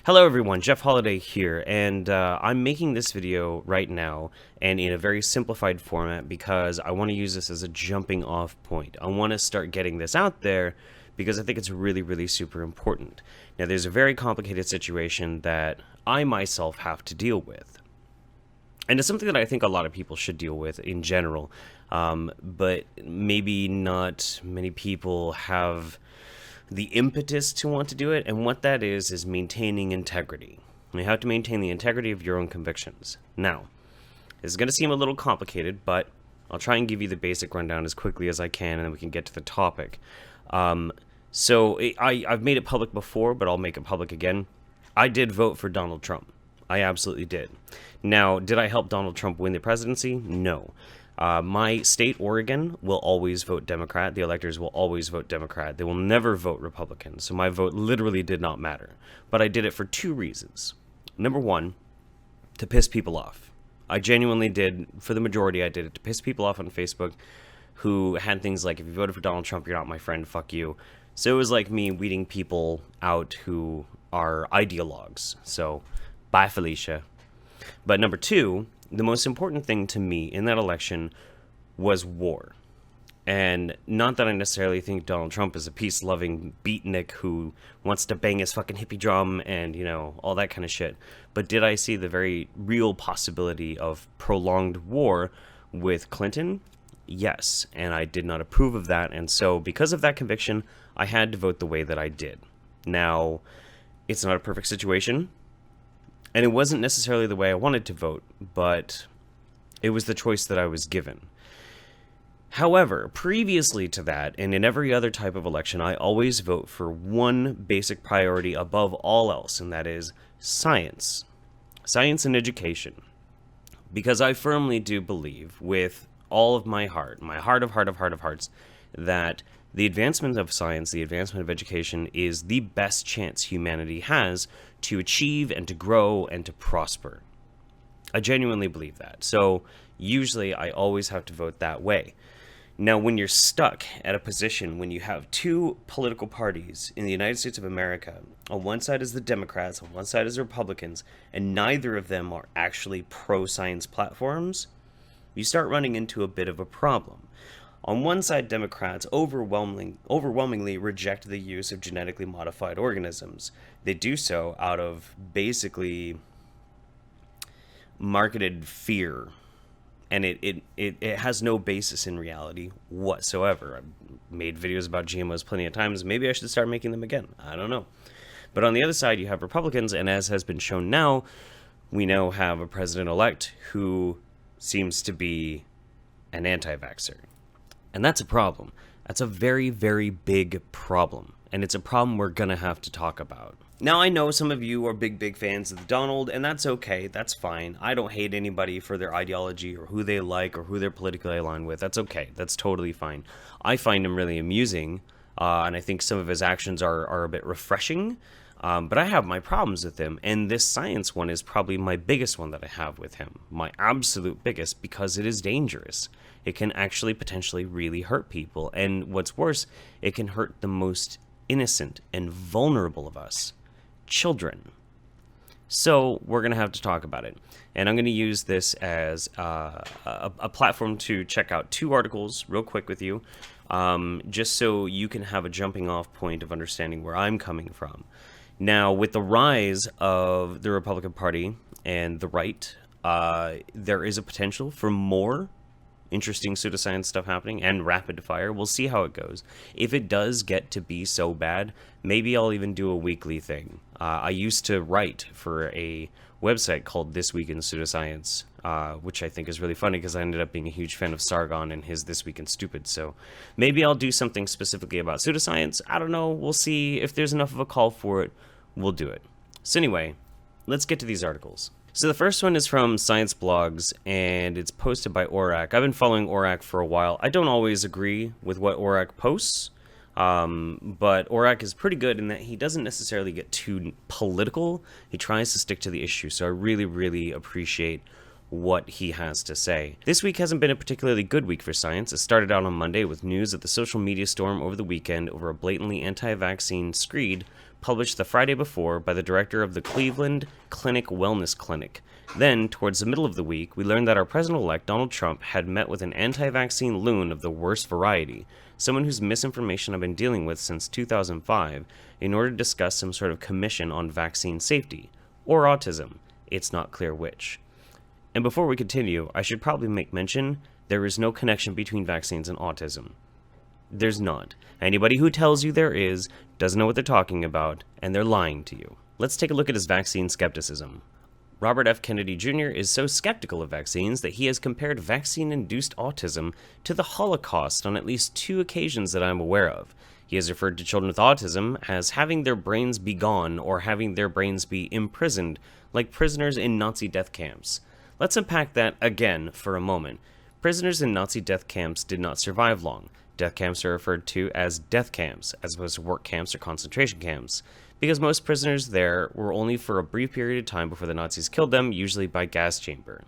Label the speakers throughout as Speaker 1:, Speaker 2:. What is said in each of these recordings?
Speaker 1: Hello everyone, Jeff Holiday here, and I'm making this video right now and in a very simplified format because I want to use this as a jumping off point. I want to start getting this out there because I think it's really super important. Now there's a very complicated situation that I myself have to deal with. And it's something that I think a lot of people should deal with in general, but maybe not many people have the impetus to want to do it, and what that is maintaining integrity. You have to maintain the integrity of your own convictions. Now, this is going to seem a little complicated, but I'll try and give you the basic rundown as quickly as I can, and then we can get to the topic. I've made it public before, but I'll make it public again. I did vote for Donald Trump. I absolutely did. Now, did I help Donald Trump win the presidency? No. My state, Oregon, will always vote Democrat. The electors will always vote Democrat. They will never vote Republican. So my vote literally did not matter. But I did it for two reasons. Number one, to piss people off. I genuinely did, for the majority, I did it to piss people off on Facebook who had things like, if you voted for Donald Trump, you're not my friend, fuck you. So it was like me weeding people out who are ideologues. So, bye Felicia. But number two, the most important thing to me in that election was war. And not that I necessarily think Donald Trump is a peace-loving beatnik who wants to bang his fucking hippie drum and, you know, all that kind of shit. But did I see the very real possibility of prolonged war with Clinton? Yes. And I did not approve of that. And so because of that conviction, I had to vote the way that I did. Now, it's not a perfect situation. And it wasn't necessarily the way I wanted to vote, but it was the choice that I was given. However, previously to that, and in every other type of election, I always vote for one basic priority above all else, and that is science. Science and education. Because I firmly do believe, with all of my heart of hearts, that the advancement of science, the advancement of education, is the best chance humanity has to achieve and to grow and to prosper. I genuinely believe that. So usually I always have to vote that way. Now, when you're stuck at a position when you have two political parties in the United States of America, on one side is the Democrats, on one side is the Republicans, and neither of them are actually pro-science platforms, you start running into a bit of a problem. On one side, Democrats overwhelmingly reject the use of genetically modified organisms. They do so out of basically marketed fear, and it has no basis in reality whatsoever. I've made videos about GMOs plenty of times. Maybe I should start making them again. I don't know. But on the other side, you have Republicans, and as has been shown now, we now have a president-elect who seems to be an anti-vaxxer. And that's a problem. That's a very big problem. And it's a problem we're gonna have to talk about. Now, I know some of you are big fans of Donald, and that's okay. That's fine. I don't hate anybody for their ideology or who they like or who they're politically aligned with. That's okay. That's totally fine. I find him really amusing, and I think some of his actions are a bit refreshing. But I have my problems with him, and this science one is probably my biggest one that I have with him. My absolute biggest, because it is dangerous. It can actually potentially really hurt people, and what's worse, it can hurt the most innocent and vulnerable of us, children. So we're going to have to talk about it, and I'm going to use this as a platform to check out two articles real quick with you, just so you can have a jumping off point of understanding where I'm coming from. Now, with the rise of the Republican Party and the right, there is a potential for more interesting pseudoscience stuff happening and rapid fire. We'll see how it goes. If it does get to be so bad, maybe I'll even do a weekly thing. I used to write for a website called This Week in Pseudoscience, which I think is really funny because I ended up being a huge fan of Sargon and his This Week in Stupid. So maybe I'll do something specifically about pseudoscience. I don't know. We'll see. If there's enough of a call for it, we'll do it. So anyway, let's get to these articles. So the first one is from Science Blogs, and it's posted by Orac. I've been following Orac for a while. I don't always agree with what Orac posts, but Orac is pretty good in that he doesn't necessarily get too political. He tries to stick to the issue, so I really appreciate what he has to say. This week hasn't been a particularly good week for science. It started out on Monday with news of the social media storm over the weekend over a blatantly anti-vaccine screed published the Friday before by the director of the Cleveland Clinic Wellness Clinic. Then, towards the middle of the week, we learned that our president-elect Donald Trump had met with an anti-vaccine loon of the worst variety, someone whose misinformation I've been dealing with since 2005, in order to discuss some sort of commission on vaccine safety, or autism. It's not clear which. And before we continue, I should probably make mention, there is no connection between vaccines and autism. There's not. Anybody who tells you there is, doesn't know what they're talking about, and they're lying to you. Let's take a look at his vaccine skepticism. Robert F. Kennedy Jr. is so skeptical of vaccines that he has compared vaccine-induced autism to the Holocaust on at least 2 occasions that I'm aware of. He has referred to children with autism as having their brains be gone or having their brains be imprisoned, like prisoners in Nazi death camps. Let's unpack that again for a moment. Prisoners in Nazi death camps did not survive long. Death camps are referred to as death camps, as opposed to work camps or concentration camps, because most prisoners there were only for a brief period of time before the Nazis killed them, usually by gas chamber.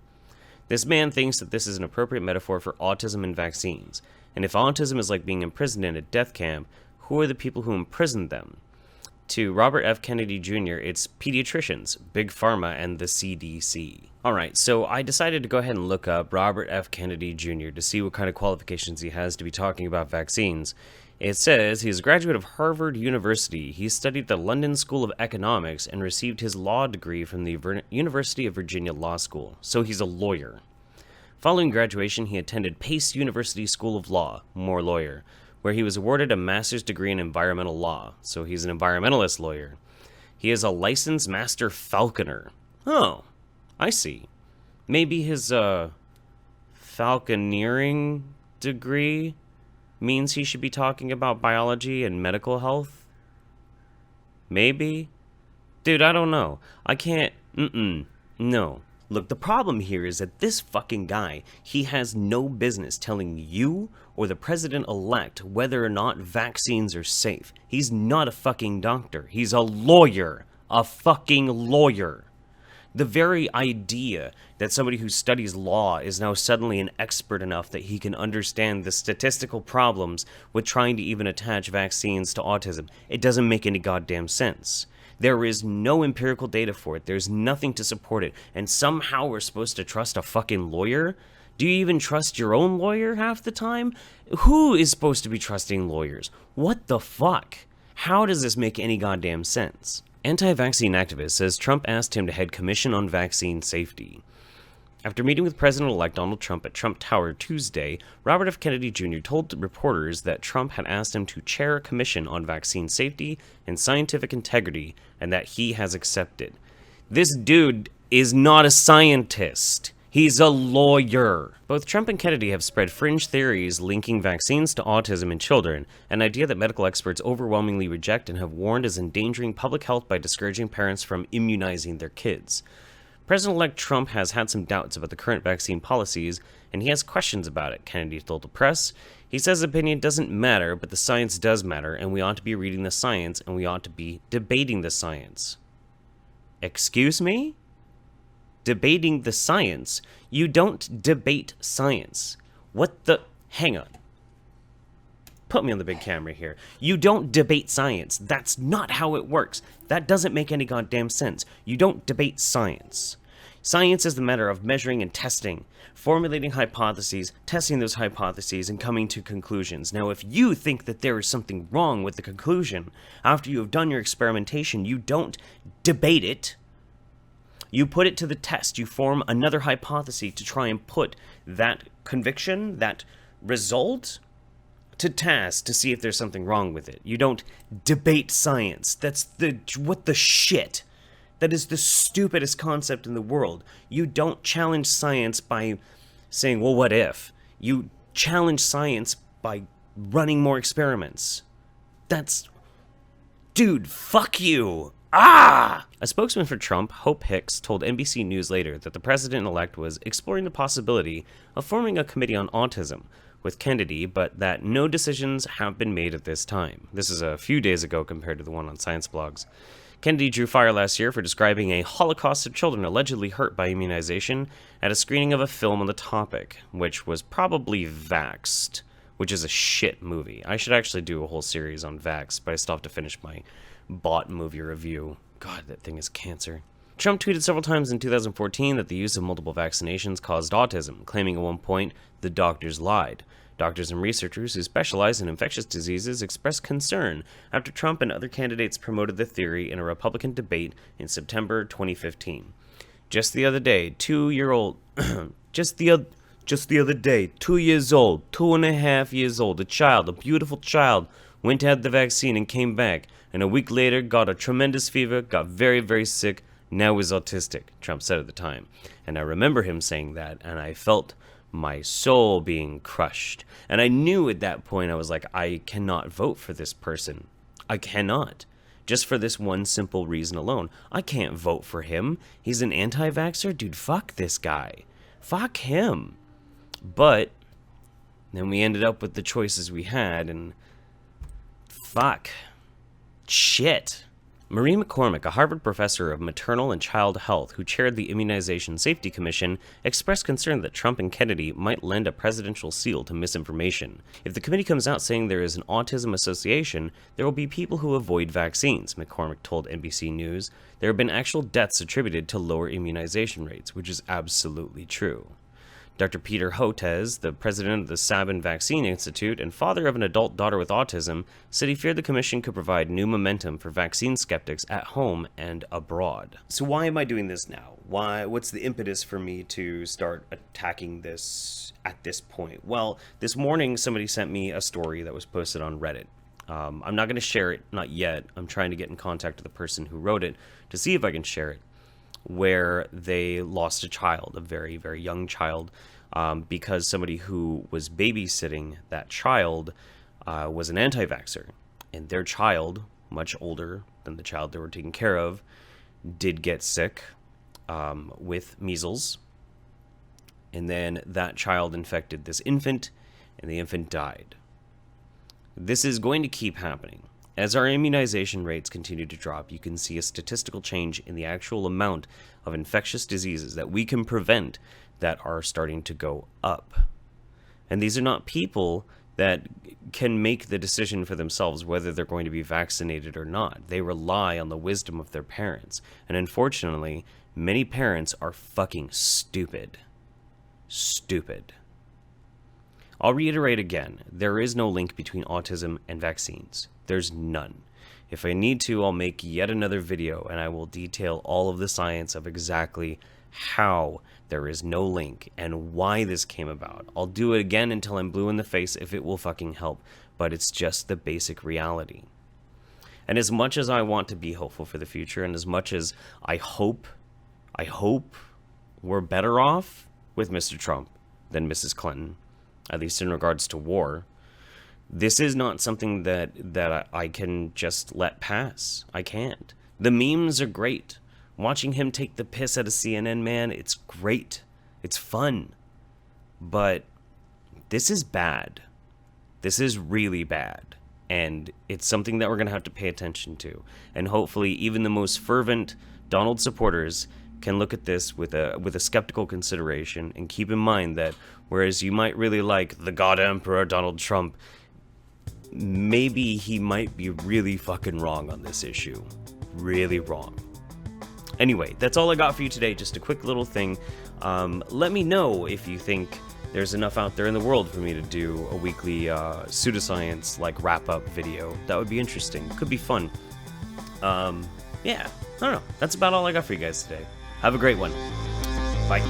Speaker 1: This man thinks that this is an appropriate metaphor for autism and vaccines, and if autism is like being imprisoned in a death camp, who are the people who imprisoned them? To Robert F. Kennedy Jr., it's pediatricians, Big Pharma, and the CDC. Alright, so I decided to go ahead and look up Robert F. Kennedy Jr. to see what kind of qualifications he has to be talking about vaccines. It says he's a graduate of Harvard University. He studied at the London School of Economics and received his law degree from the University of Virginia Law School, so he's a lawyer. Following graduation, he attended Pace University School of Law, more lawyer, where he was awarded a master's degree in environmental law, so he's an environmentalist lawyer. He is a licensed master falconer. Oh, I see. Maybe his, falconeering degree means he should be talking about biology and medical health? Maybe? Dude, I don't know. I can't... No. Look, the problem here is that this fucking guy, he has no business telling you or the president-elect whether or not vaccines are safe. He's not a fucking doctor. He's a lawyer. A fucking lawyer. The very idea that somebody who studies law is now suddenly an expert enough that he can understand the statistical problems with trying to even attach vaccines to autism, it doesn't make any goddamn sense. There is no empirical data for it. There's nothing to support it. And somehow we're supposed to trust a fucking lawyer? Do you even trust your own lawyer half the time? Who is supposed to be trusting lawyers? What the fuck? How does this make any goddamn sense? Anti-vaccine activist says Trump asked him to head commission on vaccine safety. After meeting with President-elect Donald Trump at Trump Tower Tuesday, Robert F. Kennedy Jr. told reporters that Trump had asked him to chair a commission on vaccine safety and scientific integrity, and that he has accepted. This dude is not a scientist. He's a lawyer. Both Trump and Kennedy have spread fringe theories linking vaccines to autism in children, an idea that medical experts overwhelmingly reject and have warned is endangering public health by discouraging parents from immunizing their kids. President-elect Trump has had some doubts about the current vaccine policies, and he has questions about it, Kennedy told the press. He says opinion doesn't matter, but the science does matter, and we ought to be reading the science, and we ought to be debating the science. Excuse me? Debating the science? You don't debate science. What the... Hang on. Put me on the big camera here. You don't debate science. That's not how it works. That doesn't make any goddamn sense. You don't debate science. Science is the matter of measuring and testing, formulating hypotheses, testing those hypotheses, and coming to conclusions. Now, if you think that there is something wrong with the conclusion, after you have done your experimentation, you don't debate it. You put it to the test. You form another hypothesis to try and put that conviction, that result, to task to see if there's something wrong with it. You don't debate science. What the shit? That is the stupidest concept in the world. You don't challenge science by saying, well, what if? You challenge science by running more experiments. That's... Dude, fuck you! Ah! A spokesman for Trump, Hope Hicks, told NBC News later that the president-elect was exploring the possibility of forming a committee on autism with Kennedy, but that no decisions have been made at this time. This is a few days ago compared to the one on Science Blogs. Kennedy drew fire last year for describing a holocaust of children allegedly hurt by immunization at a screening of a film on the topic, which was probably Vaxxed, which is a shit movie. I should actually do a whole series on Vaxxed, but I still have to finish my bot movie review. God, that thing is cancer. Trump tweeted several times in 2014 that the use of multiple vaccinations caused autism, claiming at one point the doctors lied. Doctors and researchers who specialize in infectious diseases expressed concern after Trump and other candidates promoted the theory in a Republican debate in September 2015. Just the other day, 2-year-old, just the other day, 2 years old, 2.5 years old, a beautiful child, went to have the vaccine and came back, and a week later got a tremendous fever, got very, very sick, now is autistic, Trump said at the time. And I remember him saying that, and I felt my soul being crushed. And I knew at that point, I was like, I cannot vote for this person. I cannot. Just for this one simple reason alone. I can't vote for him. He's an anti-vaxxer? Dude, fuck this guy. Fuck him. But then we ended up with the choices we had, and fuck. Shit. Marie McCormick, a Harvard professor of maternal and child health who chaired the Immunization Safety Commission, expressed concern that Trump and Kennedy might lend a presidential seal to misinformation. If the committee comes out saying there is an autism association, there will be people who avoid vaccines, McCormick told NBC News. There have been actual deaths attributed to lower immunization rates, which is absolutely true. Dr. Peter Hotez, the president of the Sabin Vaccine Institute and father of an adult daughter with autism, said he feared the commission could provide new momentum for vaccine skeptics at home and abroad. So why am I doing this now? What's the impetus for me to start attacking this at this point? Well, this morning somebody sent me a story that was posted on Reddit. I'm not going to share it, not yet. I'm trying to get in contact with the person who wrote it to see if I can share it, where they lost a child, a very, very young child, because somebody who was babysitting that child was an anti-vaxxer. And their child, much older than the child they were taking care of, did get sick with measles. And then that child infected this infant, and the infant died. This is going to keep happening. As our immunization rates continue to drop, you can see a statistical change in the actual amount of infectious diseases that we can prevent that are starting to go up. And these are not people that can make the decision for themselves whether they're going to be vaccinated or not. They rely on the wisdom of their parents. And unfortunately, many parents are fucking stupid. Stupid. I'll reiterate again, there is no link between autism and vaccines. There's none. If I need to, I'll make yet another video and I will detail all of the science of exactly how there is no link and why this came about. I'll do it again until I'm blue in the face if it will fucking help, but it's just the basic reality. And as much as I want to be hopeful for the future, and as much as I hope we're better off with Mr. Trump than Mrs. Clinton, at least in regards to war, this is not something that I can just let pass. I can't. The memes are great. Watching him take the piss out of CNN, man, it's great. It's fun. But this is bad. This is really bad. And it's something that we're going to have to pay attention to. And hopefully even the most fervent Donald supporters can look at this with a skeptical consideration and keep in mind that whereas you might really like the God Emperor Donald Trump, maybe he might be really fucking wrong on this issue. Really wrong. Anyway, that's all I got for you today. Just a quick little thing. Let me know if you think there's enough out there in the world for me to do a weekly pseudoscience like wrap-up video. That would be interesting. Could be fun. Yeah, I don't know. That's about all I got for you guys today. Have a great one. Bye.